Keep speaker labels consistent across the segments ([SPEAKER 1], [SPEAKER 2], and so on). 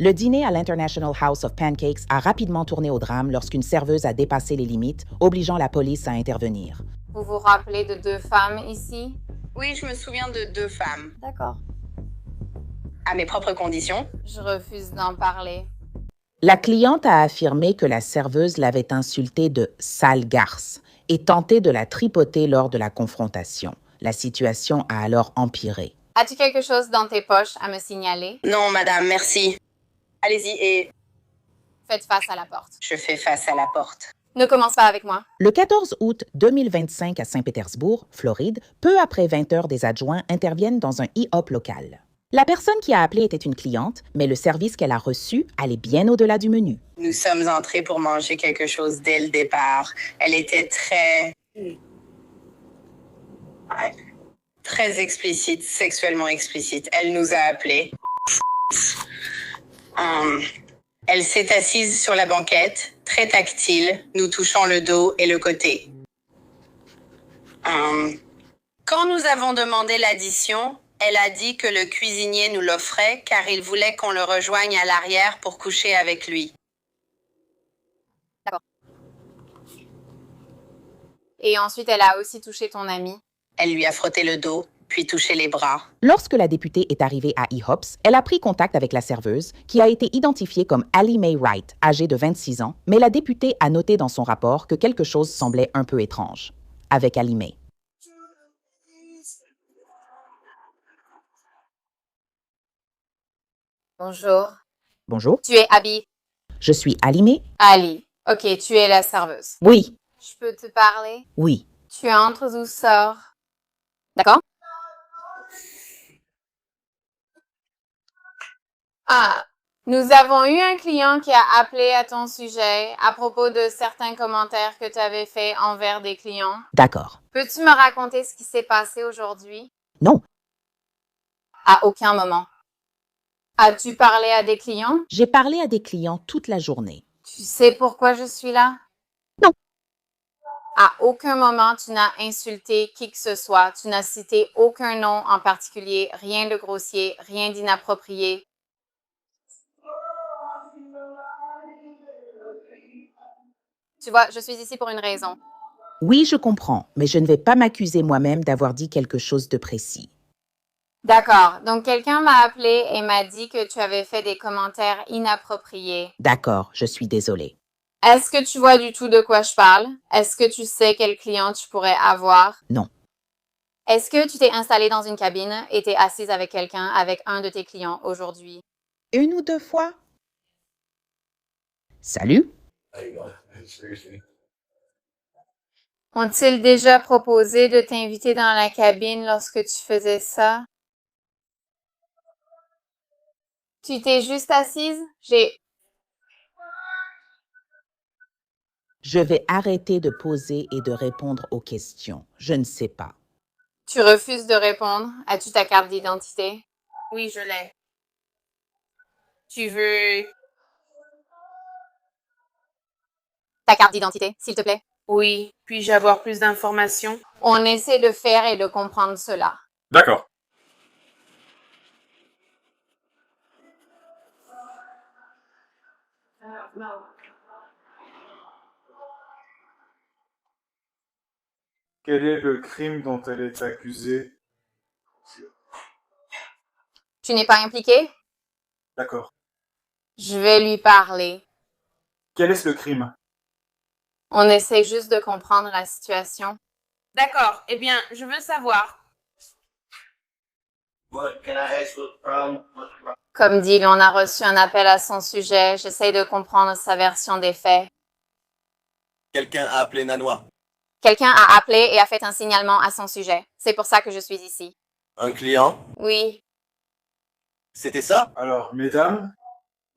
[SPEAKER 1] Le dîner à l'International House of Pancakes a rapidement tourné au drame lorsqu'une serveuse a dépassé les limites, obligeant la police à intervenir.
[SPEAKER 2] Vous vous rappelez de 2 femmes ici?
[SPEAKER 3] Oui, je me souviens de 2 femmes.
[SPEAKER 2] D'accord.
[SPEAKER 3] À mes propres conditions.
[SPEAKER 2] Je refuse d'en parler.
[SPEAKER 1] La cliente a affirmé que la serveuse l'avait insultée de sale garce et tenté de la tripoter lors de la confrontation. La situation a alors empiré.
[SPEAKER 2] As-tu quelque chose dans tes poches à me signaler?
[SPEAKER 3] Non, madame, merci. Allez-y et
[SPEAKER 2] Faites face à la porte.
[SPEAKER 3] je fais face à la porte.
[SPEAKER 2] Ne commence pas avec moi.
[SPEAKER 1] Le 14 août 2025 à Saint-Pétersbourg, Floride, peu après 20 heures, des adjoints interviennent dans un e-hop local. La personne qui a appelé était une cliente, mais le service qu'elle a reçu allait bien au-delà du menu.
[SPEAKER 3] Nous sommes entrés pour manger quelque chose dès le départ. Elle était très explicite, sexuellement explicite. Elle nous a appelés. Elle s'est assise sur la banquette, très tactile, nous touchant le dos et le côté. Quand nous avons demandé l'addition, elle a dit que le cuisinier nous l'offrait car il voulait qu'on le rejoigne à l'arrière pour coucher avec lui.
[SPEAKER 2] D'accord. Et ensuite, elle a aussi touché ton ami.
[SPEAKER 3] Elle lui a frotté le dos, puis touché les bras.
[SPEAKER 1] Lorsque la députée est arrivée à e-hops, elle a pris contact avec la serveuse, qui a été identifiée comme Allie Mae Wright, âgée de 26 ans, mais la députée a noté dans son rapport que quelque chose semblait un peu étrange avec Allie Mae.
[SPEAKER 2] Bonjour.
[SPEAKER 1] Bonjour,
[SPEAKER 2] Tu es Abby.
[SPEAKER 1] je suis Allie Mae.
[SPEAKER 2] Ali. Ok, tu es la serveuse.
[SPEAKER 1] Oui,
[SPEAKER 2] Je peux te parler?
[SPEAKER 1] oui.
[SPEAKER 2] Tu entres ou sors? D'accord? Ah, nous avons eu un client qui a appelé à ton sujet à propos de certains commentaires que tu avais faits envers des clients.
[SPEAKER 1] D'accord.
[SPEAKER 2] Peux-tu me raconter ce qui s'est passé aujourd'hui?
[SPEAKER 1] Non,
[SPEAKER 2] À aucun moment. As-tu parlé à des clients?
[SPEAKER 1] j'ai parlé à des clients toute la journée.
[SPEAKER 2] Tu sais pourquoi je suis là?
[SPEAKER 1] Non.
[SPEAKER 2] À aucun moment tu n'as insulté qui que ce soit. Tu n'as cité aucun nom en particulier, rien de grossier, rien d'inapproprié. Tu vois, je suis ici pour une raison.
[SPEAKER 1] Oui, je comprends, mais je ne vais pas m'accuser moi-même d'avoir dit quelque chose de précis.
[SPEAKER 2] D'accord. Donc, quelqu'un m'a appelé et m'a dit que tu avais fait des commentaires inappropriés.
[SPEAKER 1] D'accord, je suis désolée.
[SPEAKER 2] Est-ce que tu vois du tout de quoi je parle? Est-ce que tu sais quel client tu pourrais avoir?
[SPEAKER 1] Non.
[SPEAKER 2] Est-ce que tu t'es installé dans une cabine et t'es assise avec quelqu'un, avec un de tes clients aujourd'hui?
[SPEAKER 1] 1 ou 2 fois? Salut?
[SPEAKER 2] Ont-ils déjà proposé de t'inviter dans la cabine lorsque tu faisais ça? Tu t'es juste assise?
[SPEAKER 1] Je vais arrêter de poser et de répondre aux questions. Je ne sais pas.
[SPEAKER 2] Tu refuses de répondre. As-tu ta carte d'identité?
[SPEAKER 3] Oui, je l'ai. Tu veux...
[SPEAKER 2] Ta carte d'identité, s'il te plaît.
[SPEAKER 3] Oui, puis-je avoir plus d'informations?
[SPEAKER 2] On essaie de faire et de comprendre cela.
[SPEAKER 4] D'accord. Quel est le crime dont elle est accusée?
[SPEAKER 2] Tu n'es pas impliqué?
[SPEAKER 4] D'accord.
[SPEAKER 2] Je vais lui parler.
[SPEAKER 4] Quel est le crime?
[SPEAKER 2] On essaie juste de comprendre la situation.
[SPEAKER 3] D'accord, eh bien, je veux savoir.
[SPEAKER 2] Comme dit, on a reçu un appel à son sujet. J'essaie de comprendre sa version des faits.
[SPEAKER 5] Quelqu'un a appelé Nanois.
[SPEAKER 2] Quelqu'un a appelé et a fait un signalement à son sujet. C'est pour ça que je suis ici.
[SPEAKER 5] Un client.
[SPEAKER 2] Oui.
[SPEAKER 5] C'était ça?
[SPEAKER 4] Alors, mesdames,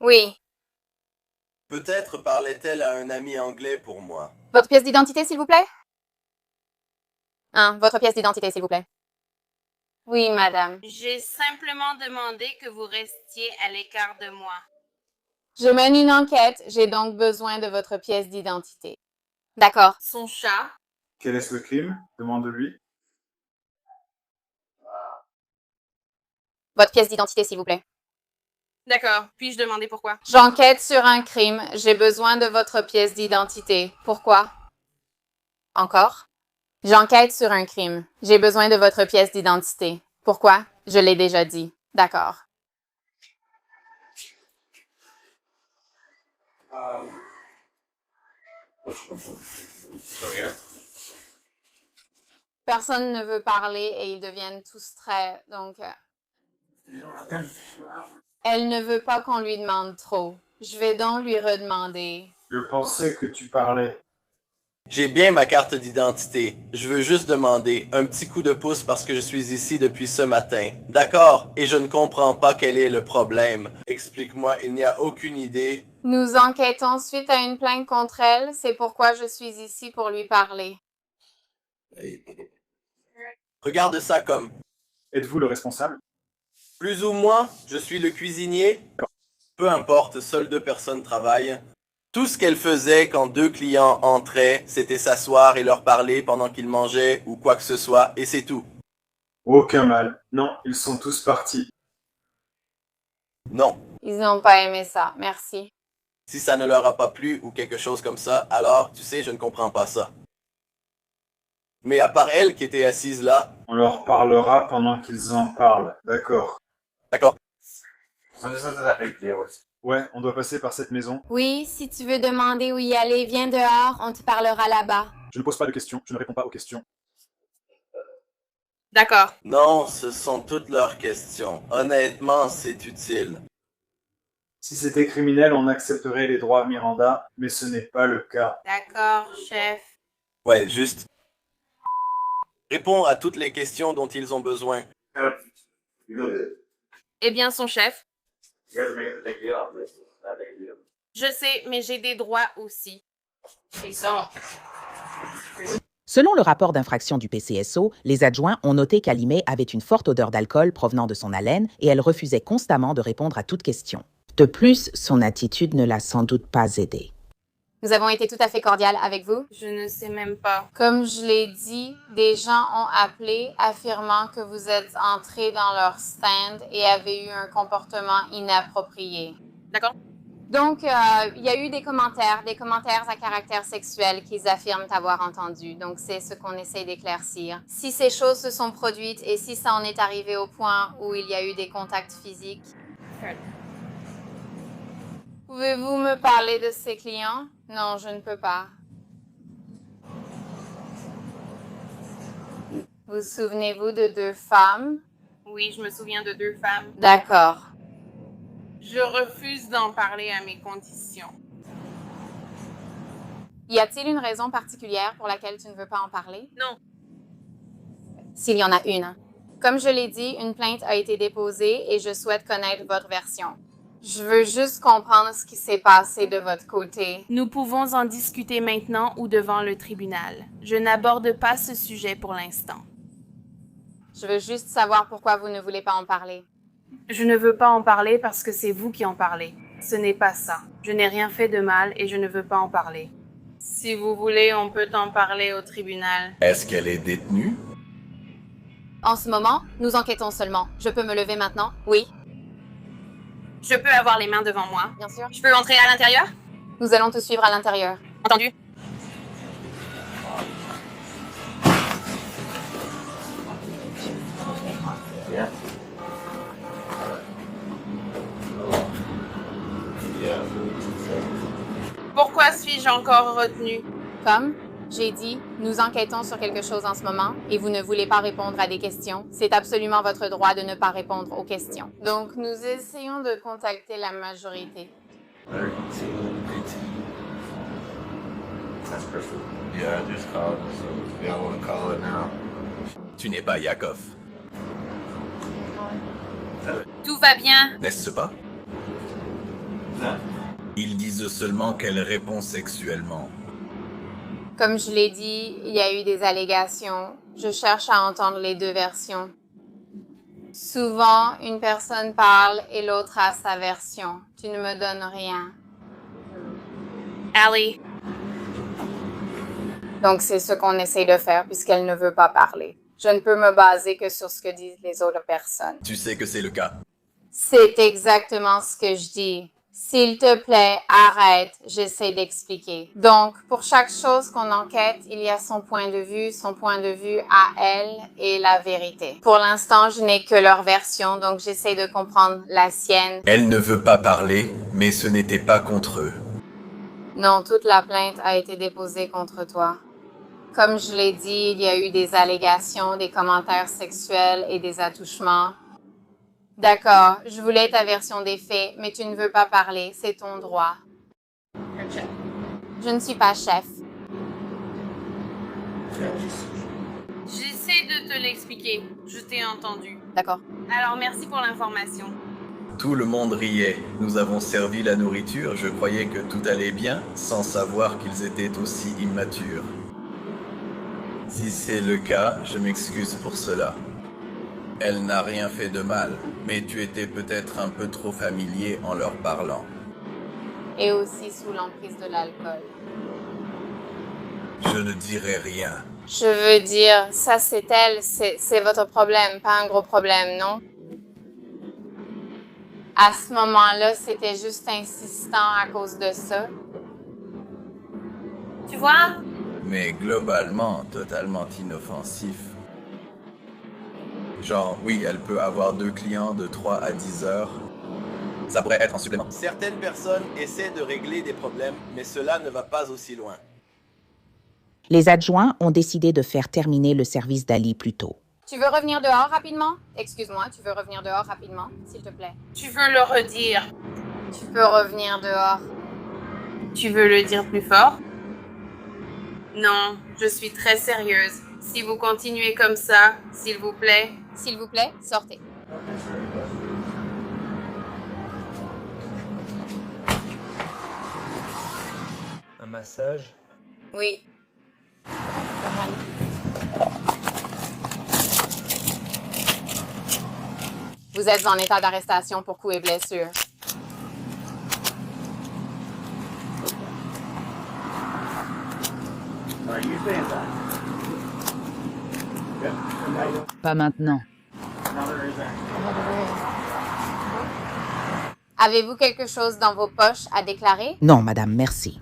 [SPEAKER 2] Oui.
[SPEAKER 5] Peut-être parlait-elle à un ami anglais pour moi.
[SPEAKER 2] Votre pièce d'identité, s'il vous plaît? Votre pièce d'identité, s'il vous plaît. Oui, madame.
[SPEAKER 3] J'ai simplement demandé que vous restiez à l'écart de moi.
[SPEAKER 2] Je mène une enquête. J'ai donc besoin de votre pièce d'identité. D'accord.
[SPEAKER 3] Son chat?
[SPEAKER 4] quel est le crime? Demande-lui.
[SPEAKER 2] Votre pièce d'identité, s'il vous plaît.
[SPEAKER 6] D'accord. Puis-je demander pourquoi?
[SPEAKER 2] J'enquête sur un crime. J'ai besoin de votre pièce d'identité. Pourquoi? Encore? J'enquête sur un crime. J'ai besoin de votre pièce d'identité. Pourquoi? Je l'ai déjà dit. D'accord. Personne ne veut parler et ils deviennent tous très... Donc, elle ne veut pas qu'on lui demande trop. Je vais donc lui redemander.
[SPEAKER 4] Je pensais que tu parlais.
[SPEAKER 5] J'ai bien ma carte d'identité. Je veux juste demander un petit coup de pouce parce que je suis ici depuis ce matin. D'accord, et je ne comprends pas quel est le problème. Explique-moi, il n'y a aucune idée.
[SPEAKER 2] Nous enquêtons suite à une plainte contre elle. C'est pourquoi je suis ici pour lui parler.
[SPEAKER 5] Regarde ça comme.
[SPEAKER 4] Êtes-vous le responsable?
[SPEAKER 5] Plus ou moins, je suis le cuisinier. Peu importe, seules 2 personnes travaillent. Tout ce qu'elle faisait quand 2 clients entraient, c'était s'asseoir et leur parler pendant qu'ils mangeaient ou quoi que ce soit, et c'est tout.
[SPEAKER 4] Aucun mal. Non, ils sont tous partis.
[SPEAKER 5] Non.
[SPEAKER 2] Ils n'ont pas aimé ça. Merci.
[SPEAKER 5] Si ça ne leur a pas plu ou quelque chose comme ça, alors, tu sais, je ne comprends pas ça. Mais à part elle qui était assise là...
[SPEAKER 4] On leur parlera pendant qu'ils en parlent. D'accord.
[SPEAKER 5] D'accord.
[SPEAKER 4] Ouais, on doit passer par cette maison.
[SPEAKER 2] Oui, si tu veux demander où y aller, viens dehors, on te parlera là-bas.
[SPEAKER 4] Je ne pose pas de questions, je ne réponds pas aux questions.
[SPEAKER 6] D'accord.
[SPEAKER 5] Non, ce sont toutes leurs questions. Honnêtement, c'est utile.
[SPEAKER 4] Si c'était criminel, on accepterait les droits à Miranda, mais ce n'est pas le cas.
[SPEAKER 2] D'accord, chef.
[SPEAKER 5] Ouais, juste... Réponds à toutes les questions dont ils ont besoin.
[SPEAKER 6] Eh bien, son chef. Je sais, mais j'ai des droits aussi.
[SPEAKER 1] Selon le rapport d'infraction du PCSO, les adjoints ont noté qu'Alimé avait une forte odeur d'alcool provenant de son haleine et elle refusait constamment de répondre à toute question. De plus, son attitude ne l'a sans doute pas aidée.
[SPEAKER 2] Nous avons été tout à fait cordiales avec vous.
[SPEAKER 6] Je ne sais même pas.
[SPEAKER 2] Comme je l'ai dit, des gens ont appelé affirmant que vous êtes entré dans leur stand et avez eu un comportement inapproprié.
[SPEAKER 6] D'accord?
[SPEAKER 2] Donc, il y a eu des commentaires à caractère sexuel qu'ils affirment avoir entendus. Donc, c'est ce qu'on essaie d'éclaircir. Si ces choses se sont produites et si ça en est arrivé au point où il y a eu des contacts physiques, pouvez-vous me parler de ces clients? Non, je ne peux pas. Vous souvenez-vous de 2 femmes?
[SPEAKER 6] Oui, je me souviens de 2 femmes.
[SPEAKER 2] D'accord.
[SPEAKER 6] Je refuse d'en parler à mes conditions.
[SPEAKER 2] Y a-t-il une raison particulière pour laquelle tu ne veux pas en parler?
[SPEAKER 6] Non.
[SPEAKER 2] S'il y en a une. Comme je l'ai dit, une plainte a été déposée et je souhaite connaître votre version. Je veux juste comprendre ce qui s'est passé de votre côté.
[SPEAKER 6] Nous pouvons en discuter maintenant ou devant le tribunal. Je n'aborde pas ce sujet pour l'instant.
[SPEAKER 2] Je veux juste savoir pourquoi vous ne voulez pas en parler.
[SPEAKER 6] Je ne veux pas en parler parce que c'est vous qui en parlez. Ce n'est pas ça. Je n'ai rien fait de mal et je ne veux pas en parler. Si vous voulez, on peut en parler au tribunal.
[SPEAKER 7] Est-ce qu'elle est détenue?
[SPEAKER 2] En ce moment, nous enquêtons seulement. Je peux me lever maintenant? Oui,
[SPEAKER 6] Je peux avoir les mains devant moi.
[SPEAKER 2] bien sûr.
[SPEAKER 6] Je peux entrer à l'intérieur?
[SPEAKER 2] Nous allons te suivre à l'intérieur.
[SPEAKER 6] Entendu? Pourquoi suis-je encore retenu?
[SPEAKER 2] Comme j'ai dit, nous enquêtons sur quelque chose en ce moment et vous ne voulez pas répondre à des questions. C'est absolument votre droit de ne pas répondre aux questions. Donc, nous essayons de contacter la majorité.
[SPEAKER 7] Tu n'es pas Yakov,
[SPEAKER 6] Tout va bien.
[SPEAKER 7] n'est-ce pas? Ils disent seulement qu'elle répond sexuellement.
[SPEAKER 2] Comme je l'ai dit, il y a eu des allégations. Je cherche à entendre les 2 versions. Souvent, une personne parle et l'autre a sa version. Tu ne me donnes rien.
[SPEAKER 6] Allie,
[SPEAKER 2] Donc, c'est ce qu'on essaie de faire puisqu'elle ne veut pas parler. Je ne peux me baser que sur ce que disent les autres personnes.
[SPEAKER 7] Tu sais que c'est le cas.
[SPEAKER 2] C'est exactement ce que je dis. S'il te plaît, arrête, j'essaie d'expliquer. Donc, pour chaque chose qu'on enquête, il y a son point de vue à elle et la vérité. Pour l'instant, je n'ai que leur version, donc j'essaie de comprendre la sienne.
[SPEAKER 7] Elle ne veut pas parler, mais ce n'était pas contre eux.
[SPEAKER 2] Non, toute la plainte a été déposée contre toi. Comme je l'ai dit, il y a eu des allégations, des commentaires sexuels et des attouchements. D'accord, je voulais ta version des faits, mais tu ne veux pas parler, c'est ton droit. Je ne suis pas chef.
[SPEAKER 6] J'essaie de te l'expliquer. Je t'ai entendu.
[SPEAKER 2] D'accord.
[SPEAKER 6] Alors merci pour l'information.
[SPEAKER 7] Tout le monde riait. Nous avons servi la nourriture, je croyais que tout allait bien, sans savoir qu'ils étaient aussi immatures. Si c'est le cas, je m'excuse pour cela. Elle n'a rien fait de mal, mais tu étais peut-être un peu trop familier en leur parlant.
[SPEAKER 2] Et aussi sous l'emprise de l'alcool.
[SPEAKER 7] Je ne dirai rien.
[SPEAKER 2] Je veux dire, ça c'est elle, c'est votre problème, pas un gros problème, non? À ce moment-là, c'était juste insistant à cause de ça.
[SPEAKER 6] Tu vois?
[SPEAKER 7] Mais globalement, totalement inoffensif. Genre, oui, elle peut avoir 2 clients de 3 à 10 heures. Ça pourrait être en supplément.
[SPEAKER 5] Certaines personnes essaient de régler des problèmes, mais cela ne va pas aussi loin.
[SPEAKER 1] Les adjoints ont décidé de faire terminer le service d'Ali plus tôt.
[SPEAKER 2] Tu veux revenir dehors rapidement? Excuse-moi, tu veux revenir dehors rapidement, s'il te plaît?
[SPEAKER 6] Tu veux le redire?
[SPEAKER 2] Tu peux revenir dehors.
[SPEAKER 6] Tu veux le dire plus fort? Non, je suis très sérieuse. Si vous continuez comme ça, s'il vous plaît.
[SPEAKER 2] S'il vous plaît, sortez.
[SPEAKER 8] Un massage?
[SPEAKER 2] Oui. Vous êtes en état d'arrestation pour coups et blessures.
[SPEAKER 9] Pas maintenant.
[SPEAKER 2] Avez-vous quelque chose dans vos poches à déclarer?
[SPEAKER 1] Non, madame, merci.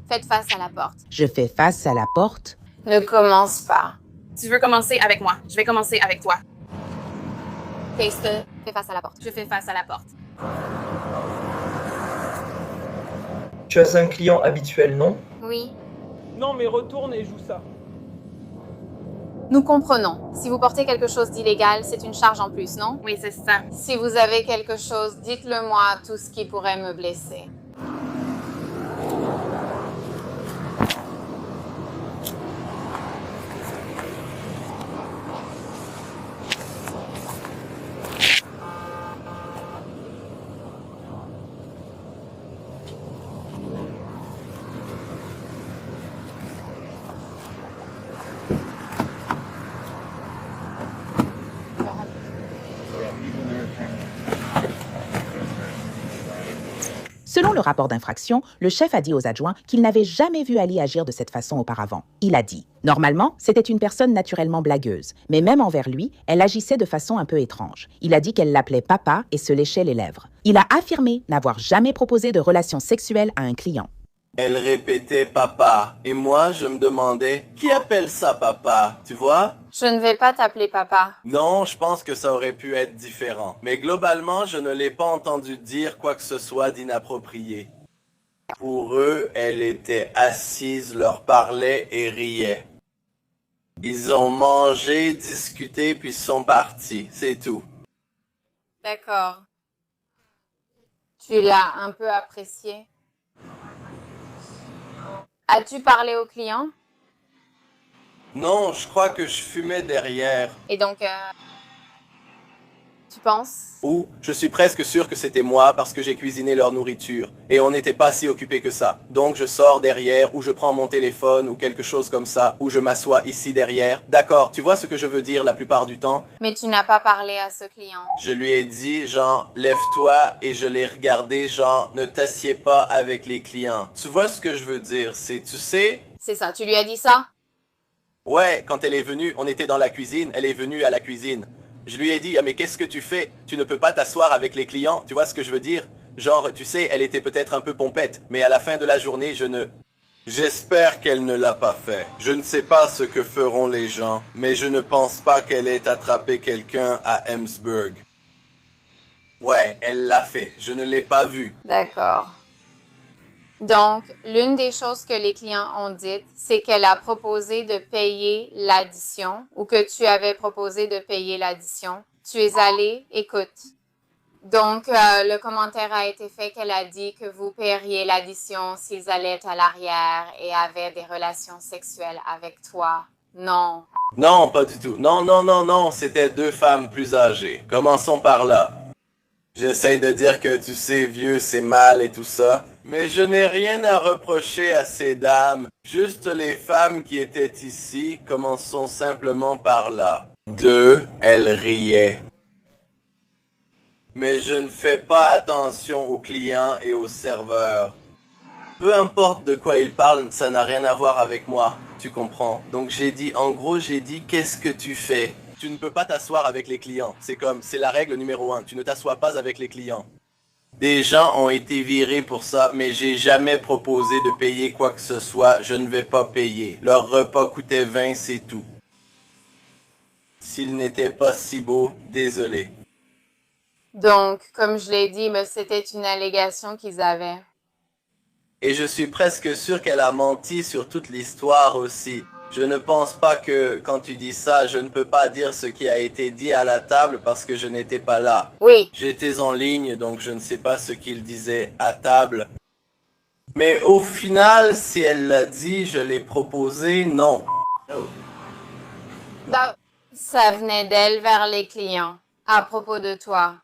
[SPEAKER 2] Faites face à la porte.
[SPEAKER 1] Je fais face à la porte.
[SPEAKER 2] Ne commence pas.
[SPEAKER 6] Tu veux commencer avec moi? Je vais commencer avec toi.
[SPEAKER 2] Casey, fais face à la porte.
[SPEAKER 6] Je fais face à la porte.
[SPEAKER 8] Tu as un client habituel, non?
[SPEAKER 2] Oui.
[SPEAKER 10] Non, mais retourne et joue ça.
[SPEAKER 2] Nous comprenons. Si vous portez quelque chose d'illégal, c'est une charge en plus, non?
[SPEAKER 6] Oui, c'est ça.
[SPEAKER 2] Si vous avez quelque chose, dites-le moi, tout ce qui pourrait me blesser.
[SPEAKER 1] Selon le rapport d'infraction, le chef a dit aux adjoints qu'il n'avait jamais vu Ali agir de cette façon auparavant. Il a dit « Normalement, c'était une personne naturellement blagueuse, mais même envers lui, elle agissait de façon un peu étrange. Il a dit qu'elle l'appelait papa et se léchait les lèvres. Il a affirmé n'avoir jamais proposé de relations sexuelles à un client.
[SPEAKER 5] Elle répétait papa, et moi je me demandais, qui appelle ça papa, tu vois?
[SPEAKER 2] Je ne vais pas t'appeler papa.
[SPEAKER 5] Non, je pense que ça aurait pu être différent. Mais globalement, je ne l'ai pas entendu dire quoi que ce soit d'inapproprié. Pour eux, elle était assise, leur parlait et riait. Ils ont mangé, discuté, puis sont partis, c'est tout.
[SPEAKER 2] D'accord. Tu l'as un peu apprécié. As-tu parlé au client?
[SPEAKER 5] Non, je crois que je fumais derrière.
[SPEAKER 2] Et donc, tu penses?
[SPEAKER 5] Ou, je suis presque sûr que c'était moi parce que j'ai cuisiné leur nourriture. Et on n'était pas si occupés que ça. Donc je sors derrière, ou je prends mon téléphone, ou quelque chose comme ça, ou je m'assois ici derrière. D'accord, tu vois ce que je veux dire la plupart du temps?
[SPEAKER 2] Mais tu n'as pas parlé à ce client.
[SPEAKER 5] Je lui ai dit, genre, lève-toi, et je l'ai regardé, genre, ne t'assieds pas avec les clients. Tu vois ce que je veux dire? C'est, tu sais...
[SPEAKER 2] C'est ça, tu lui as dit ça?
[SPEAKER 5] Ouais, quand elle est venue, on était dans la cuisine, elle est venue à la cuisine. Je lui ai dit, ah, mais qu'est-ce que tu fais? Tu ne peux pas t'asseoir avec les clients, tu vois ce que je veux dire? Genre, tu sais, elle était peut-être un peu pompette, mais à la fin de la journée, J'espère qu'elle ne l'a pas fait. Je ne sais pas ce que feront les gens, mais je ne pense pas qu'elle ait attrapé quelqu'un à Emsburg. Ouais, elle l'a fait. Je ne l'ai pas vu.
[SPEAKER 2] D'accord. Donc, l'une des choses que les clients ont dites, c'est qu'elle a proposé de payer l'addition ou que tu avais proposé de payer l'addition. Tu es allé, écoute. Donc, le commentaire a été fait qu'elle a dit que vous paieriez l'addition s'ils allaient à l'arrière et avaient des relations sexuelles avec toi. Non.
[SPEAKER 5] Non, pas du tout. Non, c'était 2 femmes plus âgées. Commençons par là. J'essaye de dire que tu sais, vieux, c'est mal et tout ça. Mais je n'ai rien à reprocher à ces dames. Juste les femmes qui étaient ici, commençons simplement par là. 2, elles riaient. Mais je ne fais pas attention aux clients et aux serveurs. Peu importe de quoi ils parlent, ça n'a rien à voir avec moi, tu comprends. Donc j'ai dit, qu'est-ce que tu fais? Tu ne peux pas t'asseoir avec les clients. C'est la règle numéro 1, tu ne t'assois pas avec les clients. Des gens ont été virés pour ça, mais j'ai jamais proposé de payer quoi que ce soit, je ne vais pas payer. Leur repas coûtait 20, c'est tout. S'il n'était pas si beau, désolé.
[SPEAKER 2] Donc, comme je l'ai dit, mais c'était une allégation qu'ils avaient.
[SPEAKER 5] Et je suis presque sûr qu'elle a menti sur toute l'histoire aussi. Je ne pense pas que, quand tu dis ça, je ne peux pas dire ce qui a été dit à la table parce que je n'étais pas là.
[SPEAKER 2] Oui.
[SPEAKER 5] J'étais en ligne, donc je ne sais pas ce qu'il disait à table. Mais au final, si elle l'a dit, je l'ai proposé, non.
[SPEAKER 2] Donc, ça venait d'elle vers les clients, à propos de toi.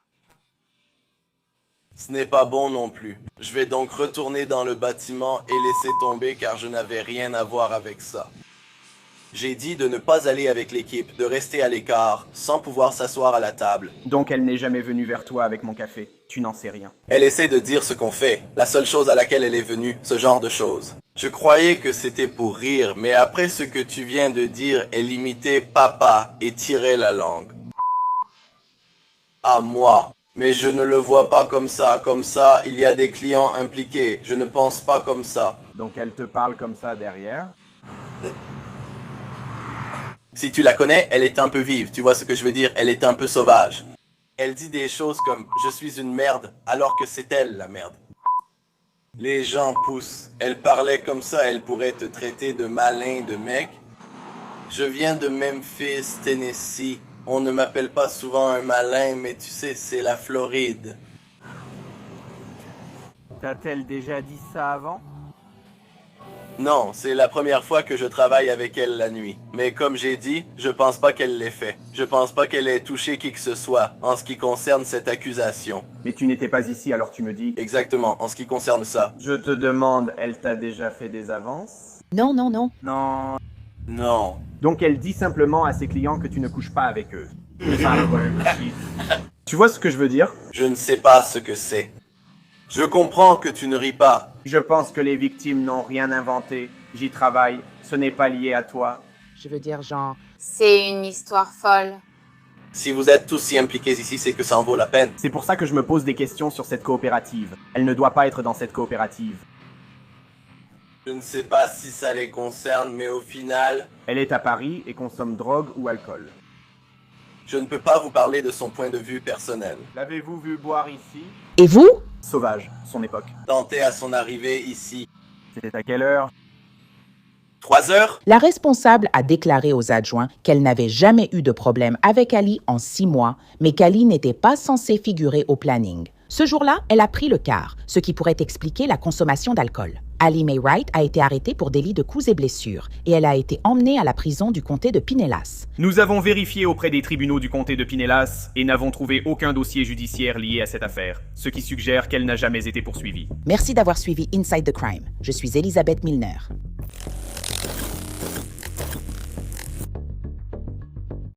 [SPEAKER 5] Ce n'est pas bon non plus. Je vais donc retourner dans le bâtiment et laisser tomber car je n'avais rien à voir avec ça. J'ai dit de ne pas aller avec l'équipe, de rester à l'écart, sans pouvoir s'asseoir à la table.
[SPEAKER 9] Donc elle n'est jamais venue vers toi avec mon café. Tu n'en sais rien.
[SPEAKER 5] Elle essaie de dire ce qu'on fait, la seule chose à laquelle elle est venue, ce genre de choses. Je croyais que c'était pour rire, mais après ce que tu viens de dire, elle imitait papa et tirait la langue. À moi. Mais je ne le vois pas comme ça, il y a des clients impliqués, je ne pense pas comme ça.
[SPEAKER 9] Donc elle te parle comme ça derrière?
[SPEAKER 5] Si tu la connais, elle est un peu vive, tu vois ce que je veux dire, elle est un peu sauvage. Elle dit des choses comme « je suis une merde » alors que c'est elle la merde. Les gens poussent, elle parlait comme ça, elle pourrait te traiter de malin, de mec. Je viens de Memphis, Tennessee. On ne m'appelle pas souvent un malin, mais tu sais, c'est la Floride.
[SPEAKER 9] T'a-t-elle déjà dit ça avant?
[SPEAKER 5] Non, c'est la première fois que je travaille avec elle la nuit. Mais comme j'ai dit, je pense pas qu'elle l'ait fait. Je pense pas qu'elle ait touché qui que ce soit, en ce qui concerne cette accusation.
[SPEAKER 9] Mais tu n'étais pas ici, alors tu me dis...
[SPEAKER 5] Exactement, en ce qui concerne ça.
[SPEAKER 9] Je te demande, elle t'a déjà fait des avances?
[SPEAKER 1] Non.
[SPEAKER 9] Non.
[SPEAKER 5] Non.
[SPEAKER 9] Donc elle dit simplement à ses clients que tu ne couches pas avec eux. Tu vois ce que je veux dire?
[SPEAKER 5] Je ne sais pas ce que c'est. Je comprends que tu ne ris pas.
[SPEAKER 9] Je pense que les victimes n'ont rien inventé. J'y travaille. Ce n'est pas lié à toi.
[SPEAKER 1] Je veux dire, genre...
[SPEAKER 2] C'est une histoire folle.
[SPEAKER 5] Si vous êtes tous si impliqués ici, c'est que ça en vaut la peine.
[SPEAKER 9] C'est pour ça que je me pose des questions sur cette coopérative. Elle ne doit pas être dans cette coopérative.
[SPEAKER 5] Je ne sais pas si ça les concerne, mais au final...
[SPEAKER 9] Elle est à Paris et consomme drogue ou alcool.
[SPEAKER 5] Je ne peux pas vous parler de son point de vue personnel.
[SPEAKER 9] L'avez-vous vu boire ici?
[SPEAKER 1] Et vous?
[SPEAKER 9] Sauvage, son époque.
[SPEAKER 5] Tenté à son arrivée ici.
[SPEAKER 9] C'était à quelle heure?
[SPEAKER 5] 3 heures?
[SPEAKER 1] La responsable a déclaré aux adjoints qu'elle n'avait jamais eu de problème avec Ali en 6 mois, mais qu'Ali n'était pas censé figurer au planning. Ce jour-là, elle a pris le quart, ce qui pourrait expliquer la consommation d'alcool. Ali Mae Wright a été arrêtée pour délit de coups et blessures et elle a été emmenée à la prison du comté de Pinellas.
[SPEAKER 9] Nous avons vérifié auprès des tribunaux du comté de Pinellas et n'avons trouvé aucun dossier judiciaire lié à cette affaire, ce qui suggère qu'elle n'a jamais été poursuivie.
[SPEAKER 1] Merci d'avoir suivi Inside the Crime. Je suis Elisabeth Milner.